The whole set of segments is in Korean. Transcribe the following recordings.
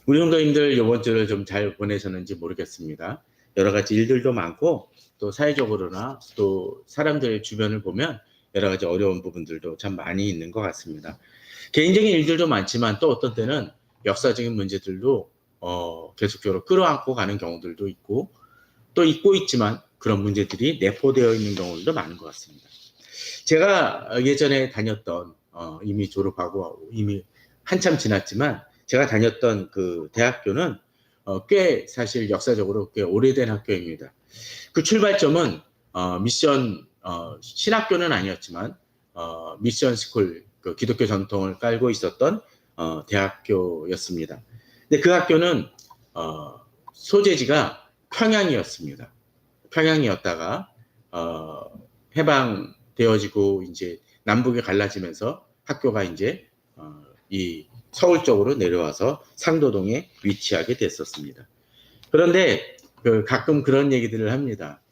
우리 성도님들 이번 주를 좀 잘 보내셨는지 모르겠습니다. 여러 가지 일들도 많고 또 사회적으로나 또 사람들의 주변을 보면 여러 가지 어려운 부분들도 참 많이 있는 것 같습니다. 개인적인 일들도 많지만 또 어떤 때는 역사적인 문제들도 계속적으로 끌어안고 가는 경우들도 있고 또 있고 있지만 그런 문제들이 내포되어 있는 경우들도 많은 것 같습니다. 제가 예전에 다녔던 이미 졸업하고 이미 한참 지났지만 제가 다녔던 그 대학교는 꽤 사실 역사적으로 꽤 오래된 학교입니다. 그 출발점은 미션 신학교는 아니었지만 미션 스쿨 그 기독교 전통을 깔고 있었던 대학교였습니다. 근데 그 학교는 소재지가 평양이었습니다. 평양이었다가 해방되어지고 이제 남북에 갈라지면서 학교가 이제 이 서울 쪽으로 내려와서 상도동에 위치하게 됐었습니다. 그런데 가끔 그런 얘기들을 합니다.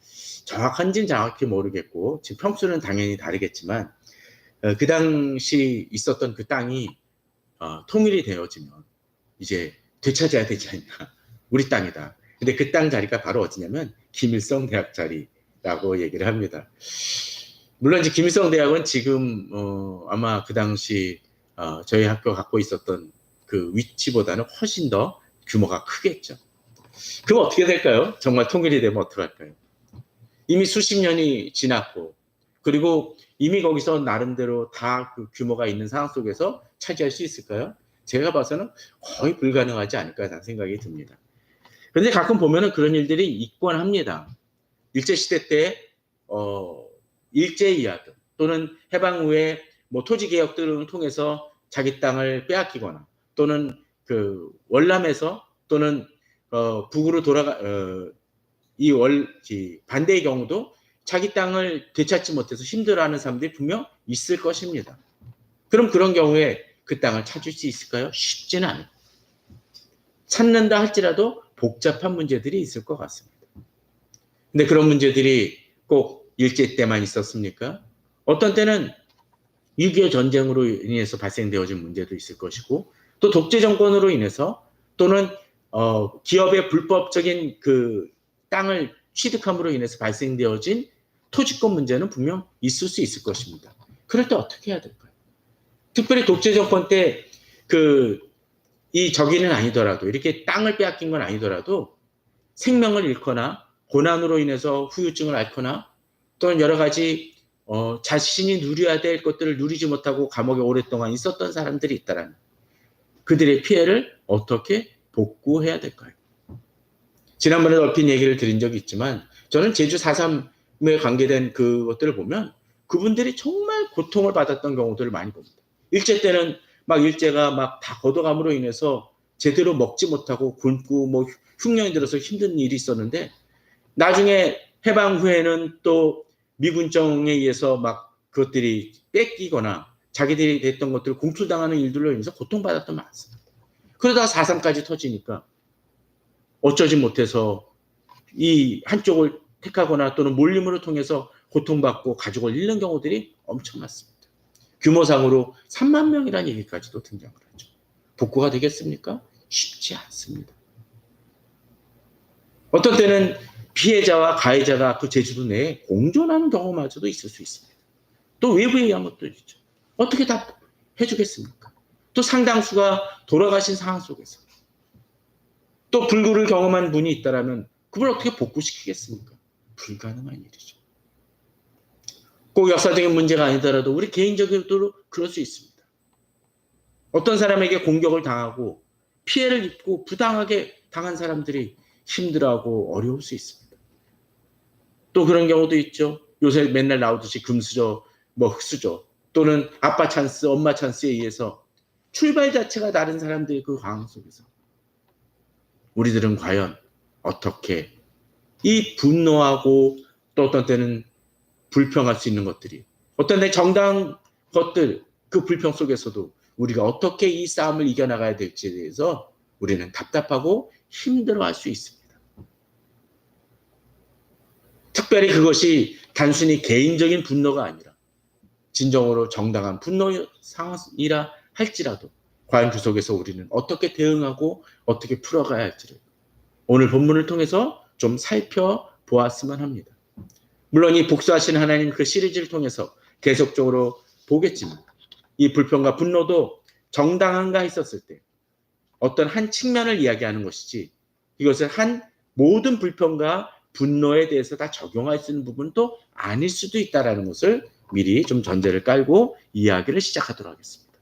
정확한지는 정확히 모르겠고 지금 평수는 당연히 다르겠지만 그 당시 있었던 그 땅이 통일이 되어지면 이제 되찾아야 되지 않냐. 우리 땅이다. 근데 그 땅 자리가 바로 어디냐면 김일성 대학 자리라고 얘기를 합니다. 물론 이제 김일성 대학은 지금 아마 그 당시 저희 학교 갖고 있었던 그 위치보다는 훨씬 더 규모가 크겠죠. 그럼 어떻게 될까요? 정말 통일이 되면 어떡할까요? 이미 수십 년이 지났고 그리고 이미 거기서 나름대로 다 그 규모가 있는 상황 속에서 차지할 수 있을까요? 제가 봐서는 거의 불가능하지 않을까라는 생각이 듭니다. 그런데 가끔 보면은 그런 일들이 있곤 합니다. 일제시대 때 일제 이하들 또는 해방 후에 뭐 토지 개혁들을 통해서 자기 땅을 빼앗기거나 또는 그 월남에서 또는 북으로 돌아가 이 반대의 경우도 자기 땅을 되찾지 못해서 힘들어하는 사람들이 분명 있을 것입니다. 그럼 그런 경우에 그 땅을 찾을 수 있을까요? 쉽지는 않아요. 찾는다 할지라도 복잡한 문제들이 있을 것 같습니다. 근데 그런 문제들이 꼭 일제 때만 있었습니까? 어떤 때는 6.25 전쟁으로 인해서 발생되어진 문제도 있을 것이고 또 독재 정권으로 인해서 또는 기업의 불법적인 그 땅을 취득함으로 인해서 발생되어진 토지권 문제는 분명 있을 수 있을 것입니다. 그럴 때 어떻게 해야 될까요? 특별히 독재 정권 때 이 적이는 아니더라도 이렇게 땅을 빼앗긴 건 아니더라도 생명을 잃거나 고난으로 인해서 후유증을 앓거나 또는 여러 가지 자신이 누려야 될 것들을 누리지 못하고 감옥에 오랫동안 있었던 사람들이 있다라는 그들의 피해를 어떻게 복구해야 될까요? 지난번에 얼핏 얘기를 드린 적이 있지만 저는 제주 4.3에 관계된 그것들을 보면 그분들이 정말 고통을 받았던 경우들을 많이 봅니다. 일제 때는 막 일제가 막 다 걷어감으로 인해서 제대로 먹지 못하고 굶고 뭐 흉년이 들어서 힘든 일이 있었는데 나중에 해방 후에는 또 미군정에 의해서 막 그것들이 뺏기거나 자기들이 됐던 것들을 공출당하는 일들로 인해서 고통받았던 많습니다. 그러다가 4.3까지 터지니까 어쩌지 못해서 이 한쪽을 택하거나 또는 몰림으로 통해서 고통받고 가족을 잃는 경우들이 엄청 많습니다. 규모상으로 3만 명이라는 얘기까지도 등장을 하죠. 복구가 되겠습니까? 쉽지 않습니다. 어떤 때는 피해자와 가해자가 그 제주도 내에 공존하는 경우마저도 있을 수 있습니다. 또 외부에 의한 것도 있죠. 어떻게 다 해주겠습니까? 또 상당수가 돌아가신 상황 속에서 또 불구를 경험한 분이 있다면 그걸 어떻게 복구시키겠습니까? 불가능한 일이죠. 꼭 역사적인 문제가 아니더라도 우리 개인적으로도 그럴 수 있습니다. 어떤 사람에게 공격을 당하고 피해를 입고 부당하게 당한 사람들이 힘들어하고 어려울 수 있습니다. 또 그런 경우도 있죠. 요새 맨날 나오듯이 금수저, 뭐 흑수저 또는 아빠 찬스, 엄마 찬스에 의해서 출발 자체가 다른 사람들의 그 상황 속에서 우리들은 과연 어떻게 이 분노하고 또 어떤 때는 불평할 수 있는 것들이 어떤 때 정당한 것들 그 불평 속에서도 우리가 어떻게 이 싸움을 이겨나가야 될지에 대해서 우리는 답답하고 힘들어할 수 있습니다. 특별히 그것이 단순히 개인적인 분노가 아니라 진정으로 정당한 분노 상황이라 할지라도 과연 그 속에서 우리는 어떻게 대응하고 어떻게 풀어가야 할지를 오늘 본문을 통해서 좀 살펴보았으면 합니다. 물론 이 복수하시는 하나님 그 시리즈를 통해서 계속적으로 보겠지만 이 불평과 분노도 정당한가 했었을 때 어떤 한 측면을 이야기하는 것이지 이것을 한 모든 불평과 분노에 대해서 다 적용할 수 있는 부분도 아닐 수도 있다는 것을 미리 좀 전제를 깔고 이야기를 시작하도록 하겠습니다.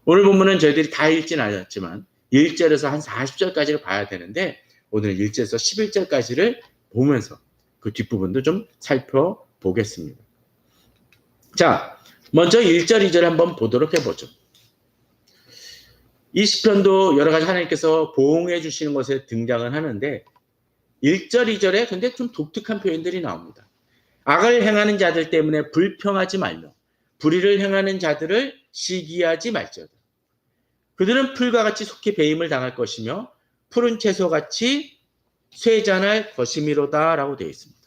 오늘 본문은 저희들이 다 읽진 않았지만 1절에서 한 40절까지를 봐야 되는데 오늘은 1절에서 11절까지를 보면서 그 뒷부분도 좀 살펴보겠습니다. 자, 먼저 1절, 2절 한번 보도록 해보죠. 이 시편도 여러 가지 하나님께서 보응해 주시는 것에 등장을 하는데 1절, 2절에 근데 좀 독특한 표현들이 나옵니다. 악을 행하는 자들 때문에 불평하지 말며 불의를 행하는 자들을 시기하지 말지어다. 그들은 풀과 같이 속히 배임을 당할 것이며 푸른 채소같이 쇠잔할 것이미로다 라고 되어 있습니다.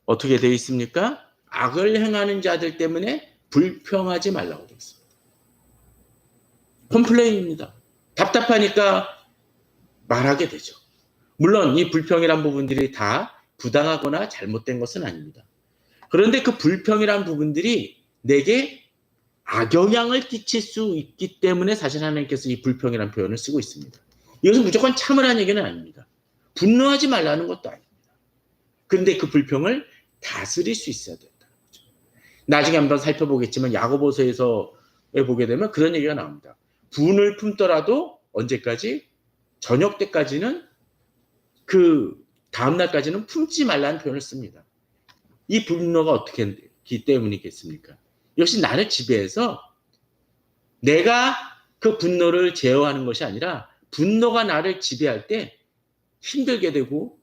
어떻게 되어 있습니까? 악을 행하는 자들 때문에 불평하지 말라고 되어 있습니다. 컴플레인입니다. 답답하니까 말하게 되죠. 물론 이 불평이란 부분들이 다 부당하거나 잘못된 것은 아닙니다. 그런데 그 불평이란 부분들이 내게 악영향을 끼칠 수 있기 때문에 사실 하나님께서 이 불평이라는 표현을 쓰고 있습니다. 이것은 무조건 참으라는 얘기는 아닙니다. 분노하지 말라는 것도 아닙니다. 그런데 그 불평을 다스릴 수 있어야 된다는 거죠. 나중에 한번 살펴보겠지만 야고보서에서 보게 되면 그런 얘기가 나옵니다. 분을 품더라도 언제까지? 저녁 때까지는 그 다음날까지는 품지 말라는 표현을 씁니다. 이 분노가 어떻게 했기 때문이겠습니까? 역시 나를 지배해서 내가 그 분노를 제어하는 것이 아니라 분노가 나를 지배할 때 힘들게 되고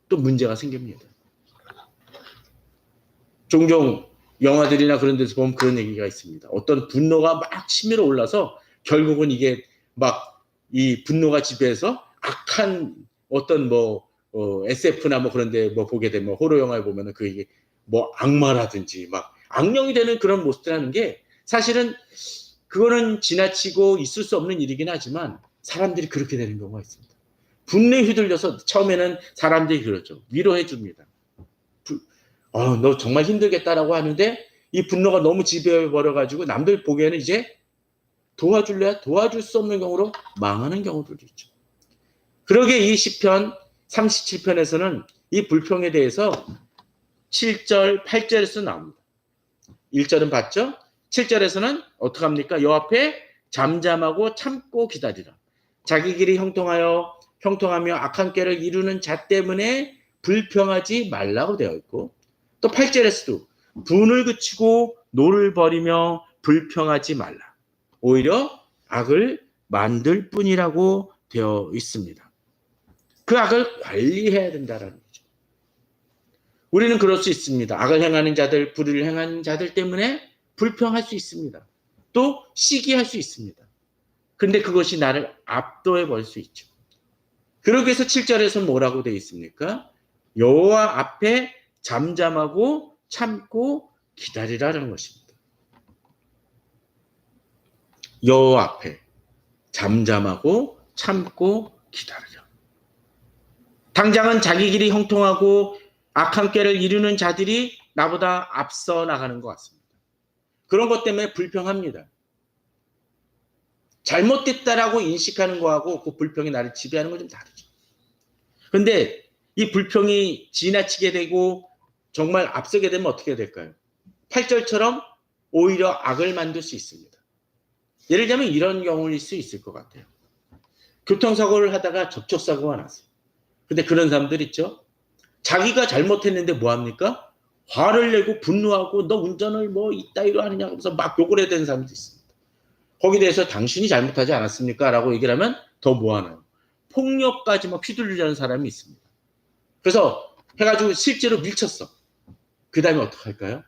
또 문제가 생깁니다. 종종 영화들이나 그런 데서 보면 그런 얘기가 있습니다. 어떤 분노가 막 치밀어 올라서 결국은 이게 막 이 분노가 지배해서 악한 어떤 SF나 그런 데 보게 되면 호러 영화에 보면은 그게 악마라든지 막 악령이 되는 그런 모습들하는 게 사실은 그거는 지나치고 있을 수 없는 일이긴 하지만 사람들이 그렇게 되는 경우가 있습니다. 분노에 휘둘려서 처음에는 사람들이 그러죠. 위로해 줍니다. 너 정말 힘들겠다라고 하는데 이 분노가 너무 지배해 버려가지고 남들 보기에는 이제 도와줄래야 도와줄 수 없는 경우로 망하는 경우들도 있죠. 그러게 이 시편 37편에서는 이 불평에 대해서 7절, 8절에서 나옵니다. 1절은 봤죠? 7절에서는 어떻게 합니까? 여 앞에 잠잠하고 참고 기다리라. 자기 길이 형통하며 악한 꾀를 이루는 자 때문에 불평하지 말라고 되어 있고 또 8절에서도 분을 그치고 노를 버리며 불평하지 말라. 오히려 악을 만들 뿐이라고 되어 있습니다. 그 악을 관리해야 된다는 거죠. 우리는 그럴 수 있습니다. 악을 행하는 자들, 불의를 행하는 자들 때문에 불평할 수 있습니다. 또 시기할 수 있습니다. 근데 그것이 나를 압도해 버릴 수 있죠. 그러기 위해서 7절에서 뭐라고 되어 있습니까? 여호와 앞에 잠잠하고 참고 기다리라는 것입니다. 여호와 앞에 잠잠하고 참고 기다리라. 당장은 자기 길이 형통하고 악한 꾀를 이루는 자들이 나보다 앞서 나가는 것 같습니다. 그런 것 때문에 불평합니다. 잘못됐다라고 인식하는 거하고 그 불평이 나를 지배하는 건 좀 다르죠. 그런데 이 불평이 지나치게 되고 정말 앞서게 되면 어떻게 될까요? 8절처럼 오히려 악을 만들 수 있습니다. 예를 들면 이런 경우일 수 있을 것 같아요. 교통사고를 하다가 접촉사고가 났어요. 근데 그런 사람들 있죠? 자기가 잘못했는데 뭐합니까? 화를 내고 분노하고 너 운전을 이따위로 하느냐 하면서 막 욕을 해야 되는 사람도 있습니다. 거기에 대해서 당신이 잘못하지 않았습니까? 라고 얘기를 하면 더 뭐하나요? 폭력까지 막 휘둘리려는 사람이 있습니다. 그래서 해가지고 실제로 밀쳤어. 그 다음에 어떡할까요?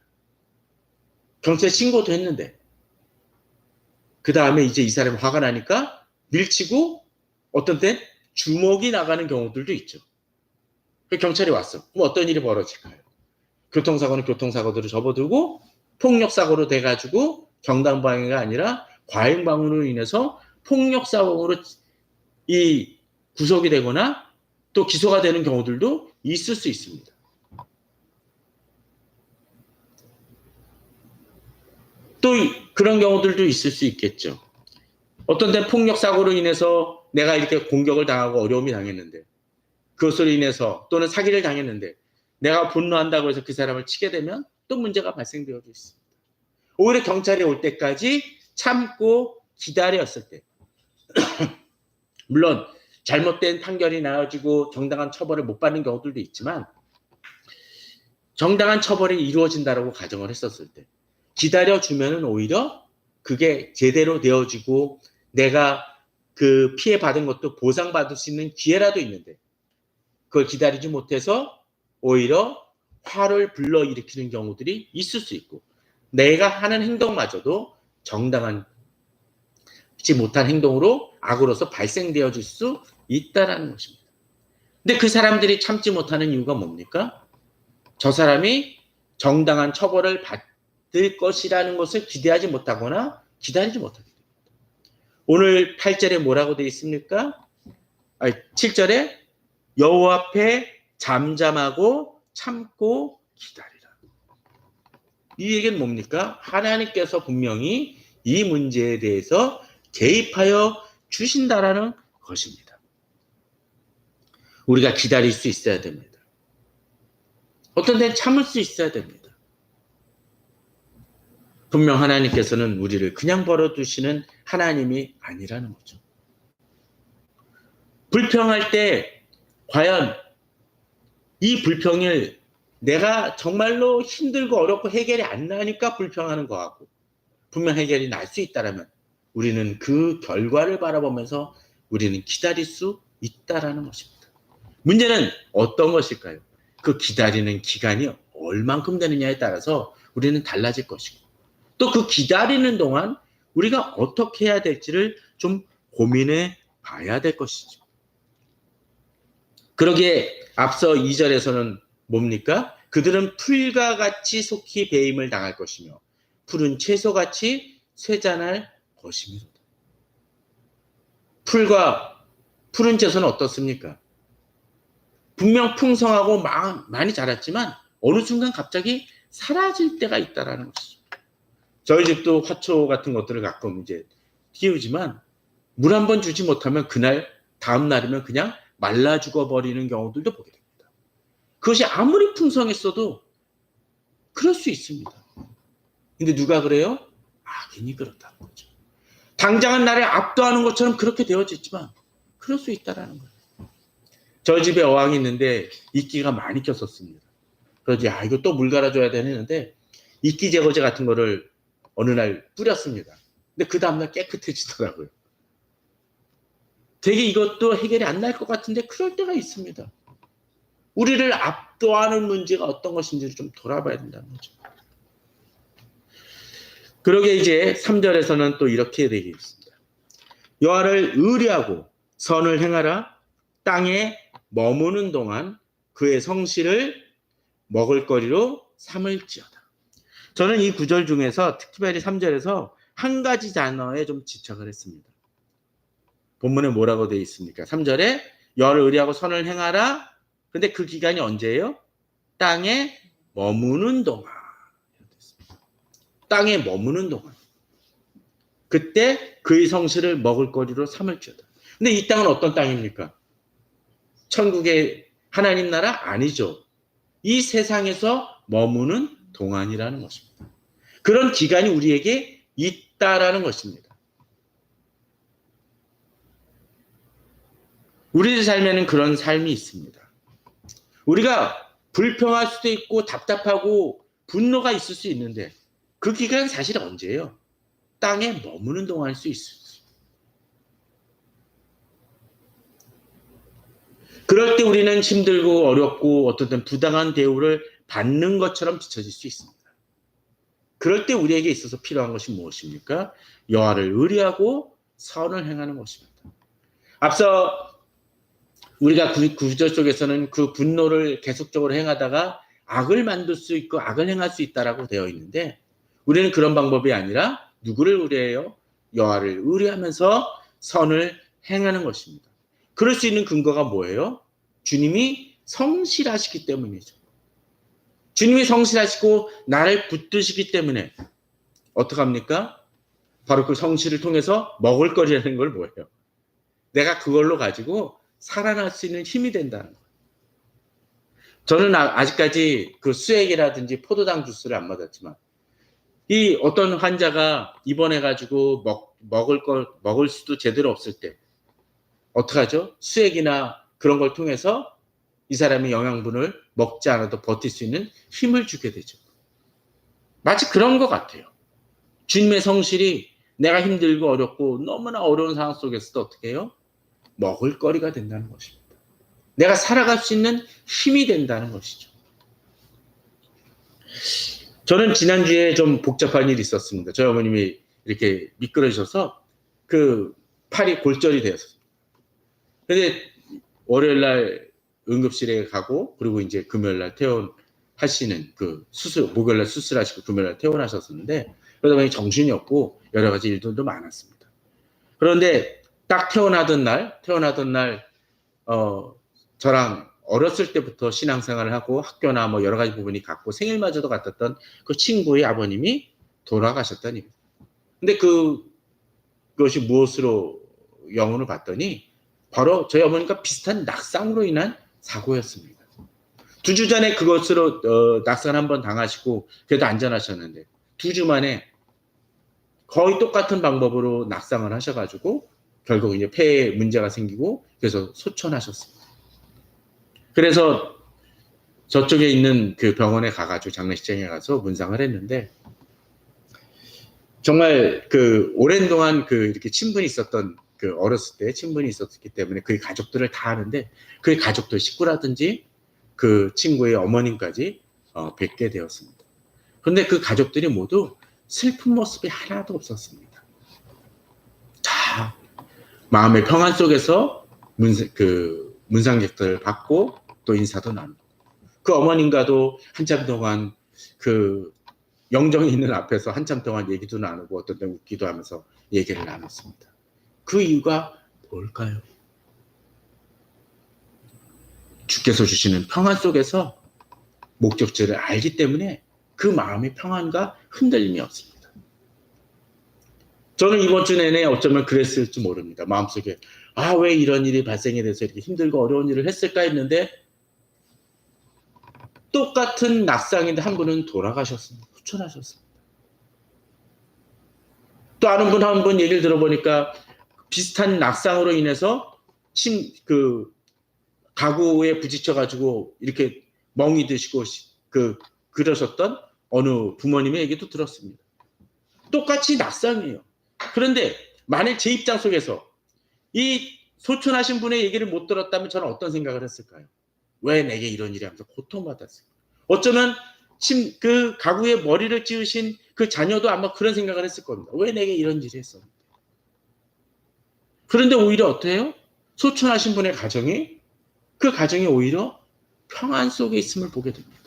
경찰에 신고도 했는데 그 다음에 이제 이 사람이 화가 나니까 밀치고 어떤 땐 주먹이 나가는 경우들도 있죠. 경찰이 왔어. 그럼 어떤 일이 벌어질까요? 교통사고는 교통사고대로 접어들고 폭력사고로 돼가지고 정당방위가 아니라 과잉 방문으로 인해서 폭력 사고로 이 구속이 되거나 또 기소가 되는 경우들도 있을 수 있습니다. 또 그런 경우들도 있을 수 있겠죠. 어떤 때 폭력 사고로 인해서 내가 이렇게 공격을 당하고 어려움이 당했는데, 그것으로 인해서 또는 사기를 당했는데 내가 분노한다고 해서 그 사람을 치게 되면 또 문제가 발생되어 있습니다. 오히려 경찰이 올 때까지 참고 기다렸을 때 물론 잘못된 판결이 나와지고 정당한 처벌을 못 받는 경우들도 있지만, 정당한 처벌이 이루어진다라고 가정을 했었을 때 기다려주면은 오히려 그게 제대로 되어지고 내가 그 피해 받은 것도 보상받을 수 있는 기회라도 있는데, 그걸 기다리지 못해서 오히려 화를 불러일으키는 경우들이 있을 수 있고, 내가 하는 행동마저도 정당하지 못한 행동으로 악으로서 발생되어질 수 있다는 것입니다. 근데 그 사람들이 참지 못하는 이유가 뭡니까? 저 사람이 정당한 처벌을 받을 것이라는 것을 기대하지 못하거나 기다리지 못하게 됩니다. 오늘 8절에 뭐라고 되어 있습니까? 7절에 여호와 앞에 잠잠하고 참고 기다리라. 이 얘기는 뭡니까? 하나님께서 분명히 이 문제에 대해서 개입하여 주신다라는 것입니다. 우리가 기다릴 수 있어야 됩니다. 어떤 때는 참을 수 있어야 됩니다. 분명 하나님께서는 우리를 그냥 벌어두시는 하나님이 아니라는 거죠. 불평할 때 과연 이 불평을 내가 정말로 힘들고 어렵고 해결이 안 나니까 불평하는 것 같고, 분명 해결이 날 수 있다면 우리는 그 결과를 바라보면서 우리는 기다릴 수 있다라는 것입니다. 문제는 어떤 것일까요? 그 기다리는 기간이 얼만큼 되느냐에 따라서 우리는 달라질 것이고, 또 그 기다리는 동안 우리가 어떻게 해야 될지를 좀 고민해 봐야 될 것이죠. 그러기에 앞서 2절에서는 뭡니까? 그들은 풀과 같이 속히 배임을 당할 것이며 푸른 채소같이 쇠잔할 것입니다. 풀과 푸른 채소는 어떻습니까? 분명 풍성하고 많이 자랐지만 어느 순간 갑자기 사라질 때가 있다라는 것이죠. 저희 집도 화초 같은 것들을 가끔 이제 키우지만 물 한 번 주지 못하면 그날 다음 날이면 그냥 말라 죽어버리는 경우들도 보게 됩니다. 그것이 아무리 풍성했어도 그럴 수 있습니다. 근데 누가 그래요? 악인이 그렇다는 거죠. 당장은 나를 압도하는 것처럼 그렇게 되어졌지만 그럴 수 있다는 거예요. 저희 집에 어항이 있는데 이끼가 많이 꼈었습니다. 그래서 이거 또 물 갈아줘야 되는데 이끼 제거제 같은 거를 어느 날 뿌렸습니다. 근데 그 다음날 깨끗해지더라고요. 되게 이것도 해결이 안 날 것 같은데 그럴 때가 있습니다. 우리를 압도하는 문제가 어떤 것인지를 좀 돌아봐야 된다는 거죠. 그러게 이제 3절에서는 또 이렇게 되어 있습니다. 여호와를 의뢰하고 선을 행하라. 땅에 머무는 동안 그의 성실을 먹을거리로 삼을지어다. 저는 이 구절 중에서 특별히 3절에서 한 가지 단어에 좀 집착을 했습니다. 본문에 뭐라고 되어 있습니까? 3절에 여호와를 의뢰하고 선을 행하라. 근데 그 기간이 언제예요? 땅에 머무는 동안. 땅에 머무는 동안. 그때 그의 성실을 먹을거리로 삼을지어다. 근데 이 땅은 어떤 땅입니까? 천국의 하나님 나라 아니죠. 이 세상에서 머무는 동안이라는 것입니다. 그런 기간이 우리에게 있다라는 것입니다. 우리의 삶에는 그런 삶이 있습니다. 우리가 불평할 수도 있고 답답하고 분노가 있을 수 있는데 그 기간은 사실 언제예요? 땅에 머무는 동안일 수 있어요. 그럴 때 우리는 힘들고 어렵고 어떤 때 부당한 대우를 받는 것처럼 비춰질 수 있습니다. 그럴 때 우리에게 있어서 필요한 것이 무엇입니까? 여호와를 의뢰하고 선을 행하는 것입니다. 앞서 우리가 구절 속에서는 그 분노를 계속적으로 행하다가 악을 만들 수 있고 악을 행할 수 있다라고 되어 있는데 우리는 그런 방법이 아니라 누구를 의뢰해요? 여호와를 의뢰하면서 선을 행하는 것입니다. 그럴 수 있는 근거가 뭐예요? 주님이 성실하시기 때문이죠. 주님이 성실하시고 나를 붙드시기 때문에 어떡합니까? 바로 그 성실을 통해서 먹을거리라는 걸 뭐예요? 내가 그걸로 가지고 살아날 수 있는 힘이 된다는 거예요. 저는 아직까지 그 수액이라든지 포도당 주스를 안 맞았지만 이 어떤 환자가 입원해가지고 먹을 수도 제대로 없을 때 어떡하죠? 수액이나 그런 걸 통해서 이 사람의 영양분을 먹지 않아도 버틸 수 있는 힘을 주게 되죠. 마치 그런 것 같아요. 주님의 성실이 내가 힘들고 어렵고 너무나 어려운 상황 속에서도 어떻게 해요? 먹을거리가 된다는 것입니다. 내가 살아갈 수 있는 힘이 된다는 것이죠. 저는 지난주에 좀 복잡한 일이 있었습니다. 저희 어머님이 이렇게 미끄러지셔서 그 팔이 골절이 되었어요. 근데 월요일날 응급실에 가고 그리고 이제 금요일날 퇴원하시는 그 목요일날 수술하시고 금요일날 퇴원하셨었는데 그러다 보니 정신이 없고 여러 가지 일들도 많았습니다. 그런데 딱 태어나던 날 저랑 어렸을 때부터 신앙생활을 하고 학교나 뭐 여러 가지 부분이 같고 생일마저도 같았던 그 친구의 아버님이 돌아가셨다는 얘기입니다. 근데 그것이 무엇으로 영혼을 봤더니 바로 저희 어머니가 비슷한 낙상으로 인한 사고였습니다. 2주 전에 그것으로 낙상 한번 당하시고 그래도 안전하셨는데 2주 만에 거의 똑같은 방법으로 낙상을 하셔가지고 결국 이제 폐에 문제가 생기고 그래서 소천하셨습니다. 그래서 저쪽에 있는 그 병원에 가가지고 장례식장에 가서 문상을 했는데 정말 그 오랜 동안 그 이렇게 친분이 있었던 그 어렸을 때 친분이 있었기 때문에 그 가족들을 다 아는데 그 가족들 식구라든지 그 친구의 어머님까지 뵙게 되었습니다. 그런데 그 가족들이 모두 슬픈 모습이 하나도 없었습니다. 다 마음의 평안 속에서 문상객들을 받고 또 인사도 나누고 그 어머님과도 한참 동안 그 영정이 있는 앞에서 한참 동안 얘기도 나누고 어떤 때 웃기도 하면서 얘기를 나눴습니다. 그 이유가 뭘까요? 주께서 주시는 평안 속에서 목적지를 알기 때문에 그 마음의 평안과 흔들림이 없습니다. 저는 이번 주 내내 어쩌면 그랬을지 모릅니다. 마음속에 왜 이런 일이 발생이 돼서 이렇게 힘들고 어려운 일을 했을까 했는데 똑같은 낙상인데 한 분은 돌아가셨습니다. 후천하셨습니다. 또 아는 분 한 분 얘기를 들어보니까 비슷한 낙상으로 인해서 가구에 부딪혀가지고 이렇게 멍이 드시고 그러셨던 어느 부모님의 얘기도 들었습니다. 똑같이 낙상이에요. 그런데 만일 제 입장 속에서 이 소천하신 분의 얘기를 못 들었다면 저는 어떤 생각을 했을까요? 왜 내게 이런 일이 하면서 고통받았을까? 어쩌면 그 가구에 머리를 찌으신 그 자녀도 아마 그런 생각을 했을 겁니다. 왜 내게 이런 일이 했었는데? 그런데 오히려 어때요? 소천하신 분의 가정이 그 가정이 오히려 평안 속에 있음을 보게 됩니다.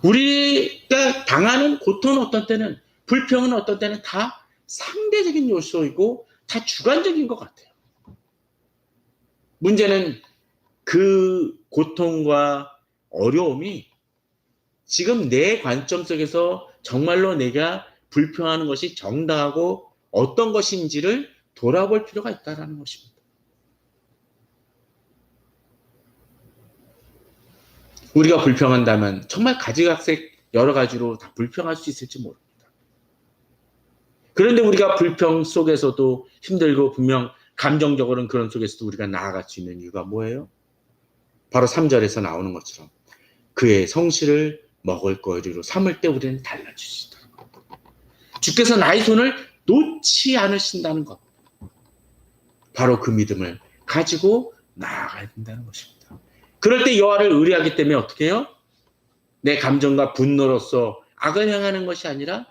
우리가 당하는 고통은 어떤 때는 불평은 어떤 때는 다 상대적인 요소이고 다 주관적인 것 같아요. 문제는 그 고통과 어려움이 지금 내 관점 속에서 정말로 내가 불평하는 것이 정당하고 어떤 것인지를 돌아볼 필요가 있다는 것입니다. 우리가 불평한다면 정말 가지각색 여러 가지로 다 불평할 수 있을지 모릅니다. 그런데 우리가 불평 속에서도 힘들고 분명 감정적으로는 그런 속에서도 우리가 나아갈 수 있는 이유가 뭐예요? 바로 3절에서 나오는 것처럼 그의 성실을 먹을거리로 삼을 때 우리는 달라지시다. 주께서 나의 손을 놓지 않으신다는 것. 바로 그 믿음을 가지고 나아가야 된다는 것입니다. 그럴 때 여호와를 의뢰하기 때문에 어떻게 해요? 내 감정과 분노로서 악을 행하는 것이 아니라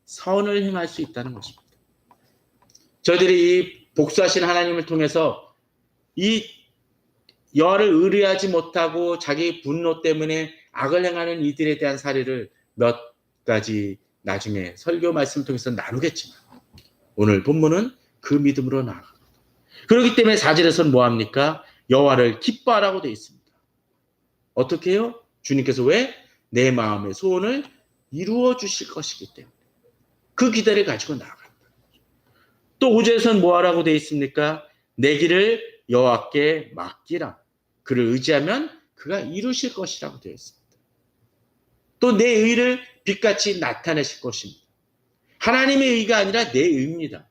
선을 행할 수 있다는 것입니다. 저희들이 이 복수하신 하나님을 통해서 이 여호와를 의뢰하지 못하고 자기 분노 때문에 악을 행하는 이들에 대한 사례를 몇 가지 나중에 설교 말씀을 통해서 나누겠지만 오늘 본문은 그 믿음으로 나아가. 그렇기 때문에 4절에서는 뭐합니까? 여호와를 기뻐하라고 되어 있습니다. 어떻게 해요? 주님께서 왜? 내 마음의 소원을 이루어 주실 것이기 때문에 그 기대를 가지고 나아간다. 또 5절에서는 뭐하라고 되어 있습니까? 내 길을 여호와께 맡기라. 그를 의지하면 그가 이루실 것이라고 되어 있습니다. 또 내 의를 빛같이 나타내실 것입니다. 하나님의 의가 아니라 내 의입니다.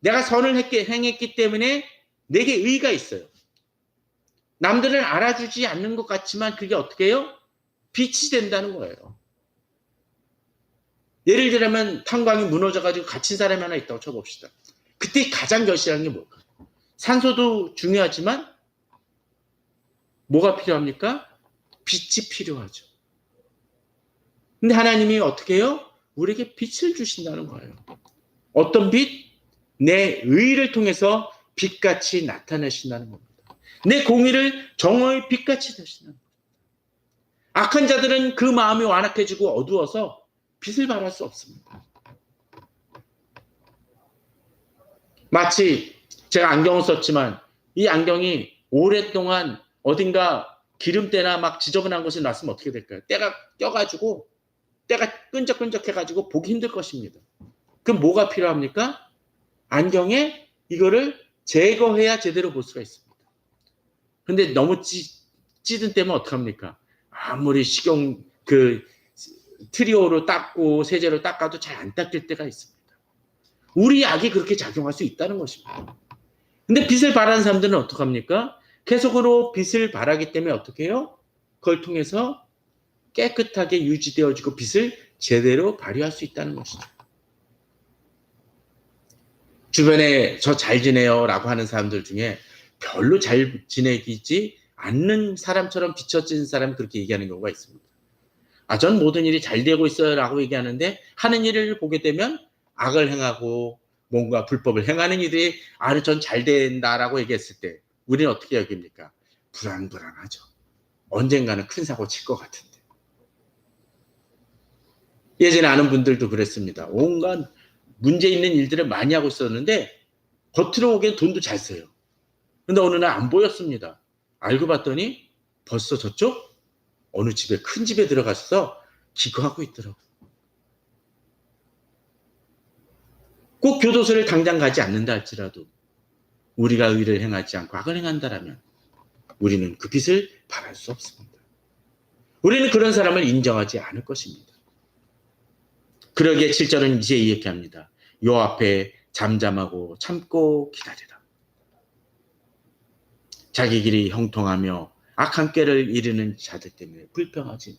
내가 선을 행했기 때문에 내게 의가 있어요. 남들은 알아주지 않는 것 같지만 그게 어떻게 해요? 빛이 된다는 거예요. 예를 들면 탄광이 무너져가지고 갇힌 사람이 하나 있다고 쳐봅시다. 그때 가장 결실한 게 뭘까요? 산소도 중요하지만 뭐가 필요합니까? 빛이 필요하죠. 근데 하나님이 어떻게 해요? 우리에게 빛을 주신다는 거예요. 어떤 빛? 내 의를 통해서 빛같이 나타내신다는 겁니다. 내 공의를 정오의 빛같이 되신다는 겁니다. 악한 자들은 그 마음이 완악해지고 어두워서 빛을 발할 수 없습니다. 마치 제가 안경을 썼지만 이 안경이 오랫동안 어딘가 기름때나 막 지저분한 곳에 놨으면 어떻게 될까요? 때가 껴가지고 때가 끈적끈적해가지고 보기 힘들 것입니다. 그럼 뭐가 필요합니까? 안경에 이거를 제거해야 제대로 볼 수가 있습니다. 근데 너무 찌든 때면 어떡합니까? 아무리 트리오로 닦고 세제로 닦아도 잘 안 닦일 때가 있습니다. 우리 약이 그렇게 작용할 수 있다는 것입니다. 근데 빛을 발하는 사람들은 어떡합니까? 계속으로 빛을 발하기 때문에 어떻게 해요? 그걸 통해서 깨끗하게 유지되어지고 빛을 제대로 발휘할 수 있다는 것이죠. 주변에 저 잘 지내요 라고 하는 사람들 중에 별로 잘 지내지 않는 사람처럼 비춰진 사람이 그렇게 얘기하는 경우가 있습니다. 전 모든 일이 잘 되고 있어요 라고 얘기하는데 하는 일을 보게 되면 악을 행하고 뭔가 불법을 행하는 일이 전 잘 된다라고 얘기했을 때 우리는 어떻게 여깁니까? 불안하죠. 언젠가는 큰 사고 칠 것 같은데. 예전에 아는 분들도 그랬습니다. 온갖 문제 있는 일들을 많이 하고 있었는데 겉으로 보기엔 돈도 잘 써요. 근데 어느 날 안 보였습니다. 알고 봤더니 벌써 저쪽 어느 집에 큰 집에 들어가서 기거하고 있더라고요. 꼭 교도소를 당장 가지 않는다 할지라도 우리가 의를 행하지 않고 악을 행한다라면 우리는 그 빛을 발할 수 없습니다. 우리는 그런 사람을 인정하지 않을 것입니다. 그러기에 7절은 이제 이렇게 합니다. 요 앞에 잠잠하고 참고 기다리라. 자기 길이 형통하며 악한 꾀를 이루는 자들 때문에 불평하지.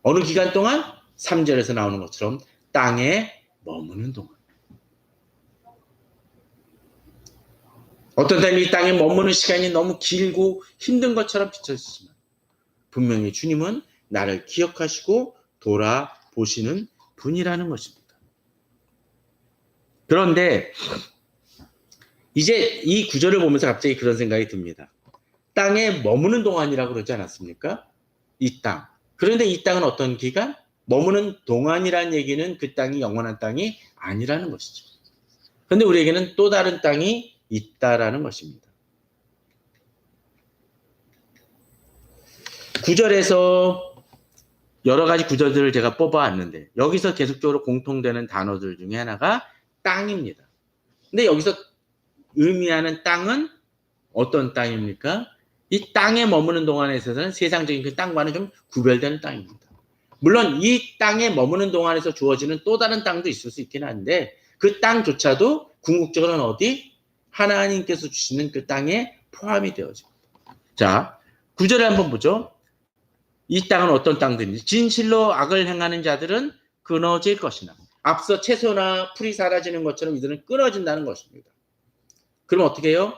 어느 기간 동안 3절에서 나오는 것처럼 땅에 머무는 동안. 어떤 사람이 이 땅에 머무는 시간이 너무 길고 힘든 것처럼 비춰지지만 분명히 주님은 나를 기억하시고 돌아보시는 분이라는 것입니다. 그런데 이제 이 구절을 보면서 갑자기 그런 생각이 듭니다. 땅에 머무는 동안이라고 그러지 않았습니까? 이 땅. 그런데 이 땅은 어떤 기간? 머무는 동안이라는 얘기는 그 땅이 영원한 땅이 아니라는 것이죠. 그런데 우리에게는 또 다른 땅이 있다라는 것입니다. 9절에서 여러 가지 구절들을 제가 뽑아왔는데 여기서 계속적으로 공통되는 단어들 중에 하나가 땅입니다. 근데 여기서 의미하는 땅은 어떤 땅입니까? 이 땅에 머무는 동안에 있어서는 세상적인 그 땅과는 좀 구별되는 땅입니다. 물론 이 땅에 머무는 동안에서 주어지는 또 다른 땅도 있을 수 있긴 한데 그 땅조차도 궁극적으로는 어디? 하나님께서 주시는 그 땅에 포함이 되어집니다. 자, 9절을 한번 보죠. 이 땅은 어떤 땅들인지 진실로 악을 행하는 자들은 끊어질 것이나 앞서 채소나 풀이 사라지는 것처럼 이들은 끊어진다는 것입니다. 그럼 어떻게 해요?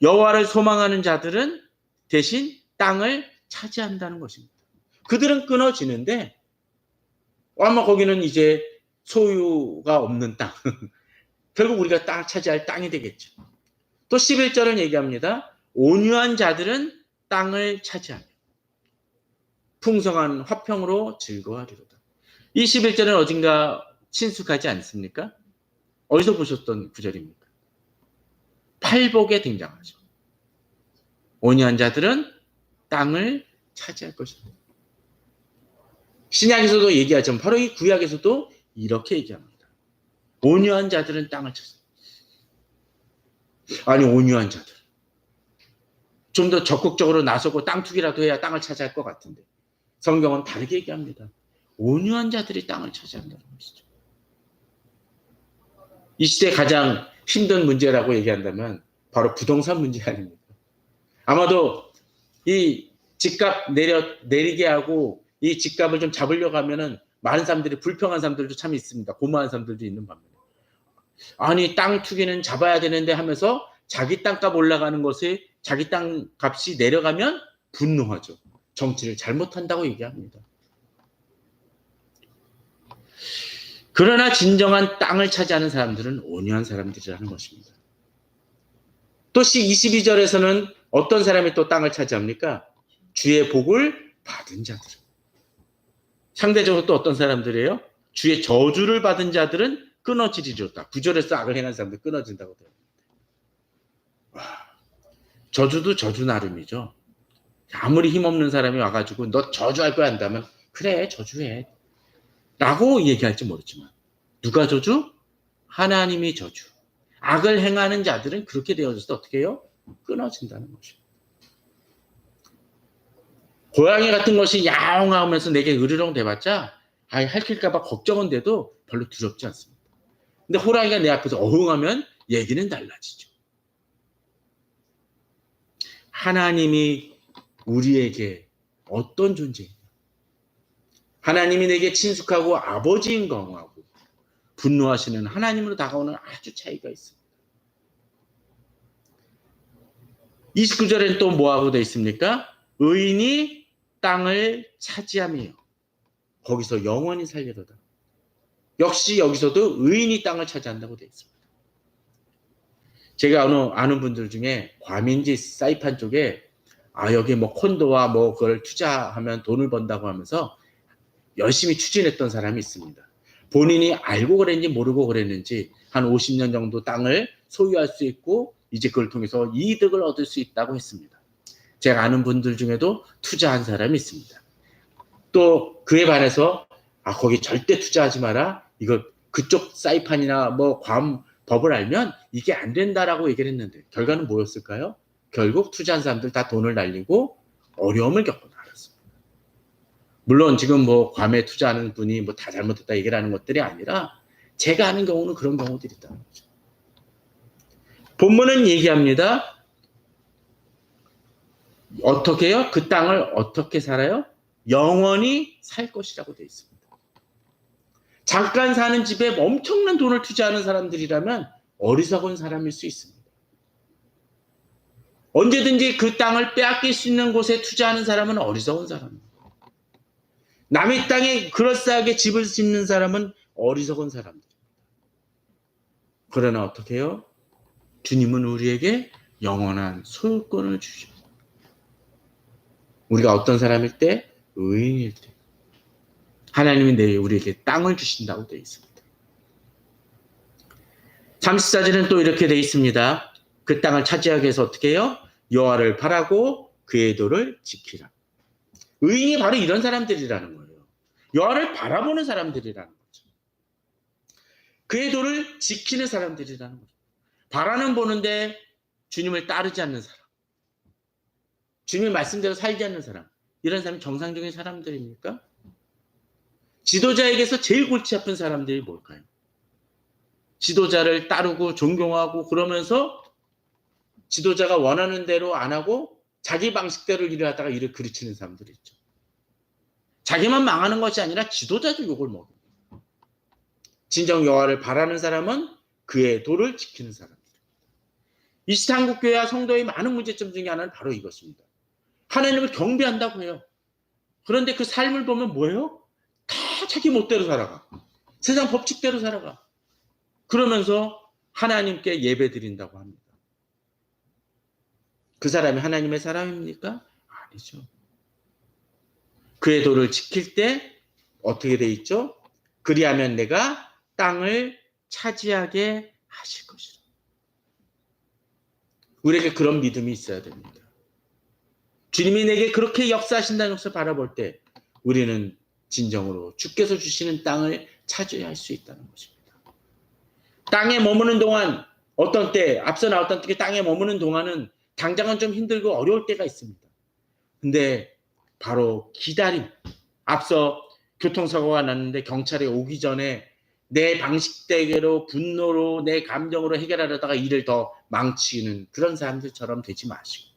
여호와를 소망하는 자들은 대신 땅을 차지한다는 것입니다. 그들은 끊어지는데 아마 거기는 이제 소유가 없는 땅. 결국 우리가 땅 차지할 땅이 되겠죠. 또 11절은 얘기합니다. 온유한 자들은 땅을 차지하며 풍성한 화평으로 즐거워하리로다. 21절은 어딘가 친숙하지 않습니까? 어디서 보셨던 구절입니까? 팔복에 등장하죠. 온유한 자들은 땅을 차지할 것입니다. 신약에서도 얘기하지만 바로 이 구약에서도 이렇게 얘기합니다. 온유한 자들은 땅을 차지할 것입니다. 아니, 온유한 자들. 좀 더 적극적으로 나서고 땅 투기라도 해야 땅을 차지할 것 같은데 성경은 다르게 얘기합니다. 온유한 자들이 땅을 차지한다는 것이죠. 이 시대 가장 힘든 문제라고 얘기한다면 바로 부동산 문제 아닙니까? 아마도 이 집값 내리게 하고 이 집값을 좀 잡으려고 하면은 많은 사람들이 불평한 사람들도 참 있습니다. 고마운 사람들도 있는 반면에. 아니, 땅 투기는 잡아야 되는데 하면서 자기 땅값 올라가는 것에 자기 땅값이 내려가면 분노하죠. 정치를 잘못한다고 얘기합니다. 그러나 진정한 땅을 차지하는 사람들은 온유한 사람들이라는 것입니다. 또 22절에서는 어떤 사람이 또 땅을 차지합니까? 주의 복을 받은 자들. 상대적으로 또 어떤 사람들이에요? 주의 저주를 받은 자들은 끊어지리로다. 9절에서 악을 행한 사람들 끊어진다고 돼요. 저주도 저주 나름이죠. 아무리 힘없는 사람이 와가지고 너 저주할 거야 한다면 그래 저주해 라고 얘기할지 모르지만 누가 저주? 하나님이 저주. 악을 행하는 자들은 그렇게 되어져서 어떻게 해요? 끊어진다는 것입니다. 고양이 같은 것이 야옹하면서 내게 으르렁 대봤자 핥힐까봐 걱정은 돼도 별로 두렵지 않습니다. 근데 호랑이가 내 앞에서 어흥하면 얘기는 달라지죠. 하나님이 우리에게 어떤 존재이냐? 하나님이 내게 친숙하고 아버지인 거하고 분노하시는 하나님으로 다가오는 아주 차이가 있습니다. 29절에는 또 뭐하고 되어 있습니까? 의인이 땅을 차지하며 거기서 영원히 살리로다. 역시 여기서도 의인이 땅을 차지한다고 되어 있습니다. 제가 아는 분들 중에 과민지 사이판 쪽에 여기 뭐 콘도와 뭐 그걸 투자하면 돈을 번다고 하면서 열심히 추진했던 사람이 있습니다. 본인이 알고 그랬는지 모르고 그랬는지 한 50년 정도 땅을 소유할 수 있고 이제 그걸 통해서 이득을 얻을 수 있다고 했습니다. 제가 아는 분들 중에도 투자한 사람이 있습니다. 또 그에 반해서 거기 절대 투자하지 마라. 이거 그쪽 사이판이나 뭐 법을 알면 이게 안 된다라고 얘기를 했는데 결과는 뭐였을까요? 결국 투자한 사람들 다 돈을 날리고 어려움을 겪고 나갔습니다. 물론 지금 뭐 괌에 투자하는 분이 뭐 다 잘못했다 얘기를 하는 것들이 아니라 제가 아는 경우는 그런 경우들이 있다는 거죠. 본문은 얘기합니다. 어떻게 해요? 그 땅을 어떻게 살아요? 영원히 살 것이라고 되어 있습니다. 잠깐 사는 집에 엄청난 돈을 투자하는 사람들이라면 어리석은 사람일 수 있습니다. 언제든지 그 땅을 빼앗길 수 있는 곳에 투자하는 사람은 어리석은 사람입니다. 남의 땅에 그럴싸하게 집을 짓는 사람은 어리석은 사람들입니다. 그러나 어떻게 해요? 주님은 우리에게 영원한 소유권을 주십니다. 우리가 어떤 사람일 때? 의인일 때. 하나님이 우리에게 땅을 주신다고 되어 있습니다. 34절은 또 이렇게 되어 있습니다. 그 땅을 차지하기 위해서 어떻게 해요? 여호와를 바라고 그의 도를 지키라. 의인이 바로 이런 사람들이라는 거예요. 여호와를 바라보는 사람들이라는 거죠. 그의 도를 지키는 사람들이라는 거죠. 바라는 보는데 주님을 따르지 않는 사람. 주님 말씀대로 살지 않는 사람. 이런 사람이 정상적인 사람들입니까? 지도자에게서 제일 골치 아픈 사람들이 뭘까요? 지도자를 따르고 존경하고 그러면서 지도자가 원하는 대로 안 하고 자기 방식대로 일을 하다가 일을 그르치는 사람들이 있죠. 자기만 망하는 것이 아니라 지도자도 욕을 먹습니다. 진정 여호와를 바라는 사람은 그의 도를 지키는 사람입니다. 이 시대 한국교회와 성도의 많은 문제점 중에 하나는 바로 이것입니다. 하나님을 경배한다고 해요. 그런데 그 삶을 보면 뭐예요? 다 자기 멋대로 살아가. 세상 법칙대로 살아가. 그러면서 하나님께 예배 드린다고 합니다. 그 사람이 하나님의 사람입니까? 아니죠. 그의 도를 지킬 때 어떻게 돼 있죠? 그리하면 내가 땅을 차지하게 하실 것이라. 우리에게 그런 믿음이 있어야 됩니다. 주님이 내게 그렇게 역사하신다는 것을 바라볼 때 우리는 진정으로 주께서 주시는 땅을 차지할 수 있다는 것입니다. 땅에 머무는 동안 어떤 때 앞서 나왔던 땅에 머무는 동안은 당장은 좀 힘들고 어려울 때가 있습니다. 근데 바로 기다림, 앞서 교통사고가 났는데 경찰이 오기 전에 내 방식대로 분노로 내 감정으로 해결하려다가 일을 더 망치는 그런 사람들처럼 되지 마시고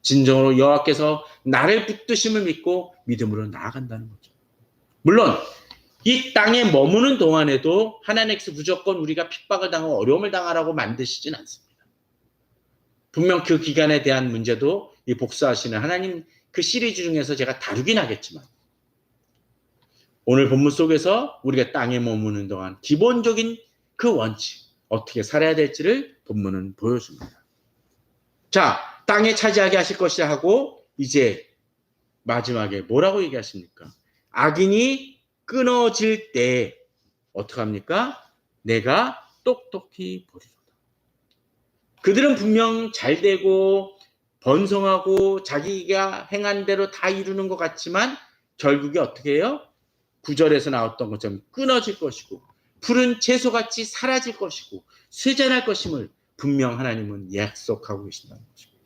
진정으로 여호와께서 나를 붙드심을 믿고 믿음으로 나아간다는 거죠. 물론 이 땅에 머무는 동안에도 하나님께서 무조건 우리가 핍박을 당하고 어려움을 당하라고 만드시진 않습니다. 분명 그 기간에 대한 문제도 이 복수하시는 하나님 그 시리즈 중에서 제가 다루긴 하겠지만 오늘 본문 속에서 우리가 땅에 머무는 동안 기본적인 그 원칙 어떻게 살아야 될지를 본문은 보여줍니다. 자, 땅에 차지하게 하실 것이라 하고 이제 마지막에 뭐라고 얘기하십니까? 악인이 끊어질 때 어떻게 합니까? 내가 똑똑히 보리로다. 그들은 분명 잘 되고 번성하고 자기가 행한 대로 다 이루는 것 같지만 결국에 어떻게 해요? 9절에서 나왔던 것처럼 끊어질 것이고 푸른 채소같이 사라질 것이고 쇠잔할 것임을 분명 하나님은 약속하고 계신다는 것입니다.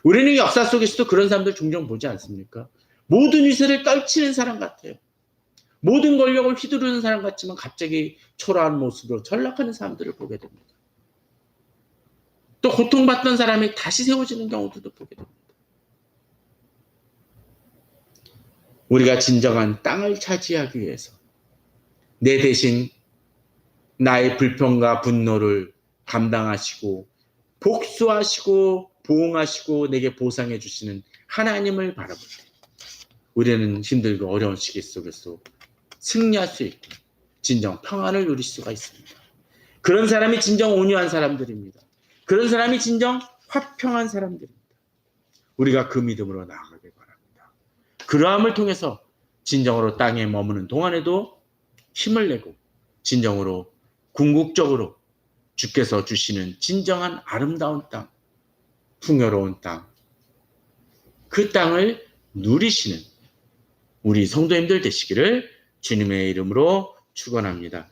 우리는 역사 속에서도 그런 사람들 종종 보지 않습니까? 모든 위세를 떨치는 사람 같아요. 모든 권력을 휘두르는 사람 같지만 갑자기 초라한 모습으로 전락하는 사람들을 보게 됩니다. 또 고통받던 사람이 다시 세워지는 경우도 보게 됩니다. 우리가 진정한 땅을 차지하기 위해서 내 대신 나의 불평과 분노를 감당하시고 복수하시고 보응하시고 내게 보상해 주시는 하나님을 바라볼 때 우리는 힘들고 어려운 시기 속에서 승리할 수 있고 진정 평안을 누릴 수가 있습니다. 그런 사람이 진정 온유한 사람들입니다. 그런 사람이 진정 화평한 사람들입니다. 우리가 그 믿음으로 나아가길 바랍니다. 그러함을 통해서 진정으로 땅에 머무는 동안에도 힘을 내고 진정으로 궁극적으로 주께서 주시는 진정한 아름다운 땅, 풍요로운 땅, 그 땅을 누리시는 우리 성도님들 되시기를 주님의 이름으로 축원합니다.